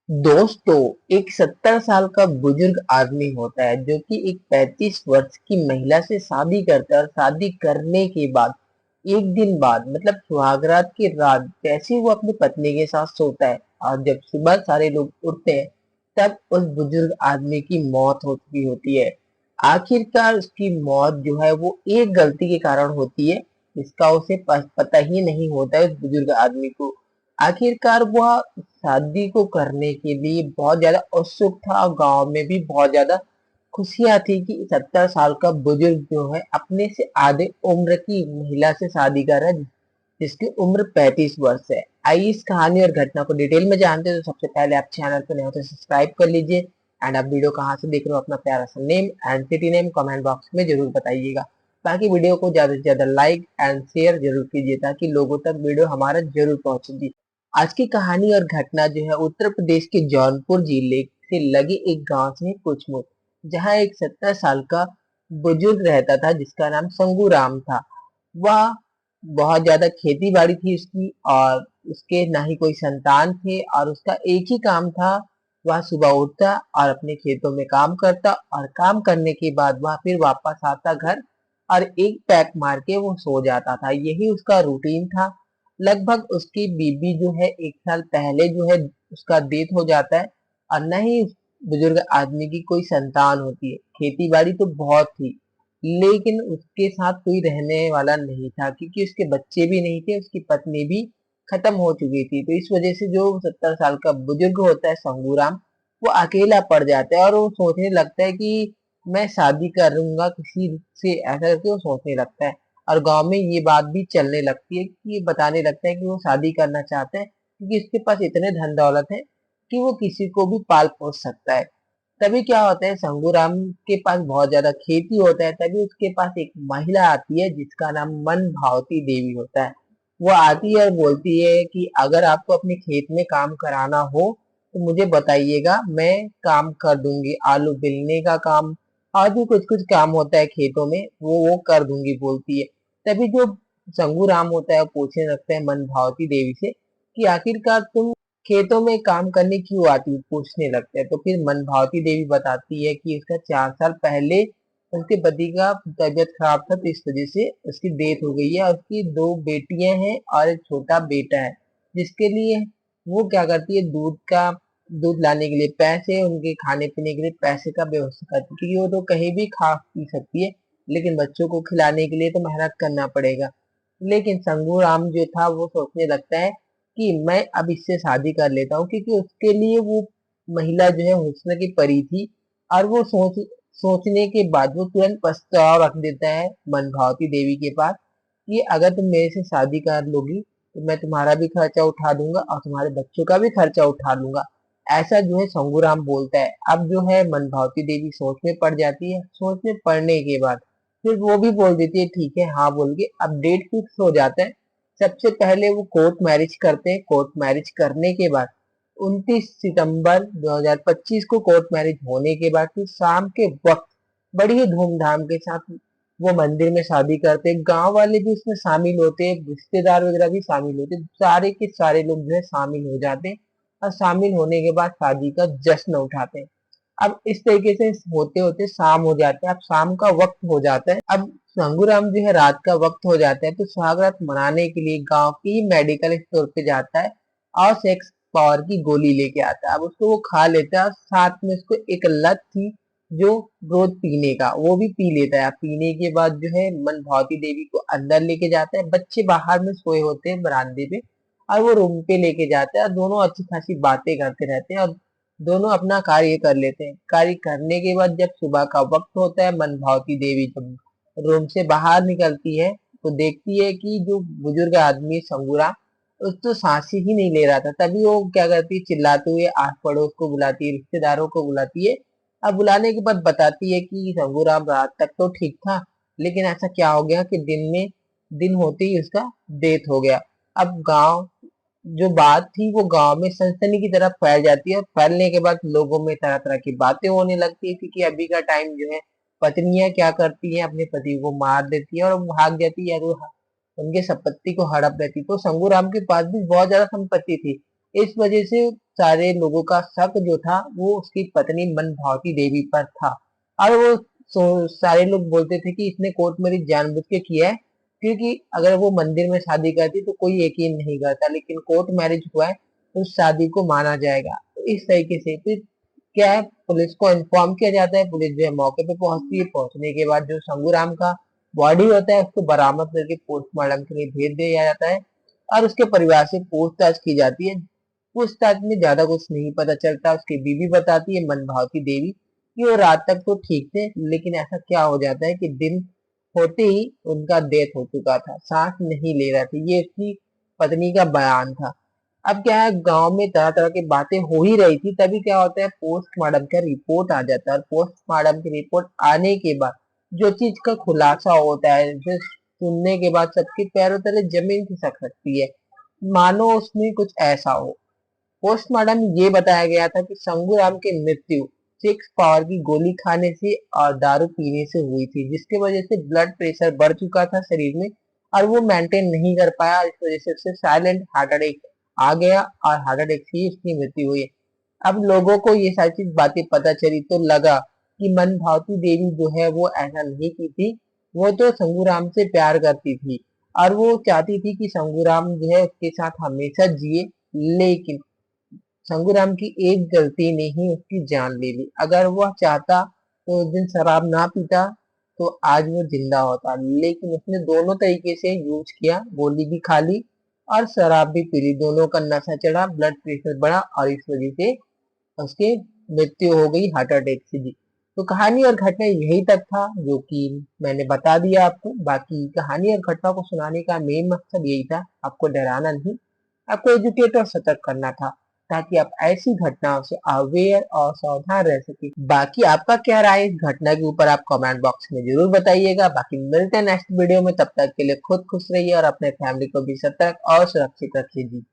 दोस्तों, एक 70 साल का बुजुर्ग आदमी होता है जो कि एक 35 वर्ष की महिला से शादी करता है और शादी करने के बाद एक दिन बाद मतलब सुहागरात की रात जैसे ही वो अपनी पत्नी के साथ सोता है और जब सुबह सारे लोग उठते हैं तब उस बुजुर्ग आदमी की मौत हो चुकी होती है। आखिरकार उसकी मौत जो है वो एक गलती के कारण होती है जिसका उसे पता ही नहीं होता है उस बुजुर्ग आदमी को। आखिरकार वह शादी को करने के लिए बहुत ज्यादा उत्सुक था और गांव में भी बहुत ज्यादा खुशियां थी कि 70 साल का बुजुर्ग जो है अपने से आधे उम्र की महिला से शादी कर रहा है जिसकी उम्र 35 वर्ष है। आइए इस कहानी और घटना को डिटेल में जानते हैं। तो सबसे पहले आप चैनल पर नए हो तो सब्सक्राइब कर लीजिए एंड आप वीडियो कहाँ से देख रहे हो अपना प्यारा सा name and city name comment box में जरूर बताइएगा। बाकी वीडियो को ज्यादा से ज्यादा लाइक एंड शेयर जरूर कीजिए ताकि लोगों तक वीडियो हमारा जरूर पहुंचे। आज की कहानी और घटना जो है उत्तर प्रदेश के जौनपुर जिले से लगे एक गांव से है कुछमुच, जहां एक 70 साल का बुजुर्ग रहता था जिसका नाम संगू राम था। वह बहुत ज्यादा खेती बाड़ी थी उसकी और उसके ना ही कोई संतान थे और उसका एक ही काम था। वह सुबह उठता और अपने खेतों में काम करता और काम करने के बाद वह फिर वापस आता घर और एक पैक मार के वो सो जाता था। यही उसका रूटीन था। लगभग उसकी बीबी जो है 1 साल पहले जो है उसका डेथ हो जाता है और न ही उस बुजुर्ग आदमी की कोई संतान होती है। खेती बाड़ी तो बहुत थी लेकिन उसके साथ कोई रहने वाला नहीं था क्योंकि उसके बच्चे भी नहीं थे, उसकी पत्नी भी खत्म हो चुकी थी। तो इस वजह से जो 70 साल का बुजुर्ग होता है संगूराम, वो अकेला पड़ जाता है और वो सोचने लगता है कि मैं शादी करूंगा किसी से, ऐसा करके वो सोचने लगता है। और गांव में ये बात भी चलने लगती है कि ये बताने लगता है कि वो शादी करना चाहता है क्योंकि उसके पास इतने धन दौलत है कि वो किसी को भी पाल पोस सकता है। तभी क्या होता है, शंभूराम के पास बहुत ज्यादा खेती होता है। तभी उसके पास एक महिला आती है जिसका नाम मन भावती देवी होता है। वो आती है और बोलती है कि अगर आपको अपने खेत में काम कराना हो तो मुझे बताइएगा, मैं काम कर दूंगी। आलू बिलने का काम और भी कुछ कुछ काम होता है खेतों में, वो कर दूंगी बोलती है। तभी जो शंगू राम होता है वो पूछने लगता है मन भावती देवी से कि आखिरकार तुम खेतों में काम करने क्यों आती हूँ, पूछने लगते हैं। तो फिर मन भावती देवी बताती है कि इसका 4 साल पहले उसके पति का तबीयत खराब था तो इस वजह से उसकी डेथ हो गई है और उसकी दो बेटियां हैं और एक छोटा बेटा है जिसके लिए वो क्या करती है, दूध लाने के लिए पैसे, उनके खाने पीने के लिए पैसे का व्यवस्था करती है क्योंकि वो तो कहीं भी खा पी सकती है लेकिन बच्चों को खिलाने के लिए तो मेहनत करना पड़ेगा। लेकिन संगू राम जो था वो सोचने लगता है कि मैं अब इससे शादी कर लेता हूँ क्योंकि उसके लिए वो महिला जो है हुस्न की परी थी। और वो सोचने के बाद वो तुरंत प्रस्ताव रख देता है मन भावती देवी के पास कि अगर तुम मेरे से शादी कर लोगी तो मैं तुम्हारा भी खर्चा उठा दूंगा और तुम्हारे बच्चों का भी खर्चा उठा लूंगा। ऐसा जो है संगूराम बोलता है। अब जो है मन भावती देवी सोच में पड़ जाती है। सोच में पड़ने के बाद फिर वो भी बोल देती है ठीक है हाँ बोल के अब डेट फिक्स हो जाता है। सबसे पहले वो कोर्ट मैरिज करते हैं। कोर्ट मैरिज करने के बाद 29 सितंबर 2025 को कोर्ट मैरिज होने के बाद फिर शाम के वक्त बड़ी ही धूमधाम के साथ वो मंदिर में शादी करते हैं। गांव वाले भी उसमें शामिल होते हैं, रिश्तेदार वगैरह भी शामिल होते हैं, सारे के सारे लोग जो है शामिल हो जाते हैं और शामिल होने के बाद शादी का जश्न उठाते हैं। अब इस तरीके से होते होते शाम हो जाता है। अब शाम का वक्त हो जाता है। अब शंभूराम जो है रात का वक्त हो जाता है तो सुहागरात मनाने के लिए गांव की मेडिकल स्टोर पे जाता है और सेक्स पावर की गोली लेके आता है। अब उसको वो खा लेता है और साथ में उसको एक लत थी जो रोज पीने का, वो भी पी लेता है। अब पीने के बाद जो है मन भावती देवी को अंदर लेके जाता है। बच्चे बाहर में सोए होते हैं बरामदे पे और वो रूम पे लेके जाता है और दोनों अच्छी खासी बातें करते रहते हैं और दोनों अपना कार्य कर लेते हैं। कार्य करने के बाद जब सुबह का वक्त होता है, मन भावती देवी जब रूम से बाहर निकलती है तो देखती है कि जो बुजुर्ग आदमी संगूरा उस तो सांस ही नहीं ले रहा था। तभी वो क्या करती है, चिल्लाते हुए आस पड़ोस को बुलाती है, रिश्तेदारों को बुलाती है। अब बुलाने के बाद बताती है कि शंभूराम रात तक तो ठीक था लेकिन ऐसा क्या हो गया कि दिन होते ही उसका डेथ हो गया। अब गांव जो बात थी वो गांव में सनसनी की तरह फैल जाती है और फैलने के बाद लोगों में तरह तरह की बातें होने लगती है क्योंकि अभी का टाइम जो है पत्नियां क्या करती है, अपने पति को मार देती है और वो भाग जाती है या तो उनके संपत्ति को हड़प लेती। तो शंभूराम के पास भी बहुत ज्यादा संपत्ति थी इस वजह से सारे लोगों का शक जो था वो उसकी पत्नी मनभावती देवी पर था। और वो सारे लोग बोलते थे कि इसने कोर्ट मैरिज जानबूझ के किया है, क्योंकि अगर वो मंदिर में शादी करती तो कोई यकीन नहीं करता, लेकिन कोर्ट मैरिज हुआ है तो उस शादी को माना जाएगा। तो इस तरीके से फिर क्या है, पुलिस को इन्फॉर्म किया जाता है, पुलिस जो है मौके पे पहुंचती है, पहुंचने के बाद जो शंभूराम का बॉडी होता है उसको बरामद करके पोस्टमार्टम के लिए भेज दिया जाता है और उसके परिवार से पूछताछ की जाती है। पूछताछ में ज्यादा कुछ नहीं पता चलता। उसकी बीवी बताती है मनभावती देवी कि वो रात तक तो ठीक थे, लेकिन ऐसा क्या हो जाता है कि दिन होते ही उनका डेथ हो चुका था, सांस नहीं ले रहा था। ये उसकी पत्नी का बयान था। अब क्या है, गांव में तरह तरह की बातें हो ही रही थी, तभी क्या होता है पोस्टमार्टम का रिपोर्ट आ जाता है। और पोस्टमार्टम की रिपोर्ट आने के बाद जो चीज का खुलासा होता है, जो सुनने के बाद सबके पैरों तले जमीन खिसक सकती है, मानो उसमें कुछ ऐसा हो। पोस्टमार्टम में ये बताया गया था कि शंभूराम की मृत्यु 6 पावर की गोली खाने से और दारू पीने से हुई थी, जिसकी वजह से ब्लड प्रेशर बढ़ चुका था शरीर में और वो मेंटेन नहीं कर पाया। इस वजह से उसे साइलेंट हार्ट अटैक आ गया और हार्ट अटैक से ही उसकी मृत्यु हुई। अब लोगों को ये सारी चीज बातें पता चली तो लगा कि मनभावती देवी जो है वो ऐसा नहीं की थी, वो तो शंभूराम से प्यार करती थी और वो चाहती थी कि शंभूराम जो है उसके साथ हमेशा जिए। लेकिन शंभूराम की एक गलती ने ही उसकी जान ले ली। अगर वह चाहता तो उस दिन शराब ना पीता तो आज वो जिंदा होता, लेकिन उसने दोनों तरीके से यूज किया, गोली भी खा ली और शराब भी पी ली। दोनों का नशा चढ़ा, ब्लड प्रेशर बढ़ा और इस वजह से उसकी मृत्यु हो गई हार्ट अटैक से। जी, तो कहानी और घटना यही तक था जो कि मैंने बता दिया आपको। बाकी कहानी और घटना को सुनाने का मेन मकसद यही था, आपको डराना नहीं, आपको एजुकेट और सतर्क करना था, ताकि आप ऐसी घटनाओं से अवेयर और सावधान रह सके। बाकी आपका क्या राय है इस घटना के ऊपर, आप कमेंट बॉक्स में जरूर बताइएगा। बाकी मिलते हैं नेक्स्ट वीडियो में, तब तक के लिए खुद खुश रहिए और अपने फैमिली को भी सतर्क और सुरक्षित रखिए जी।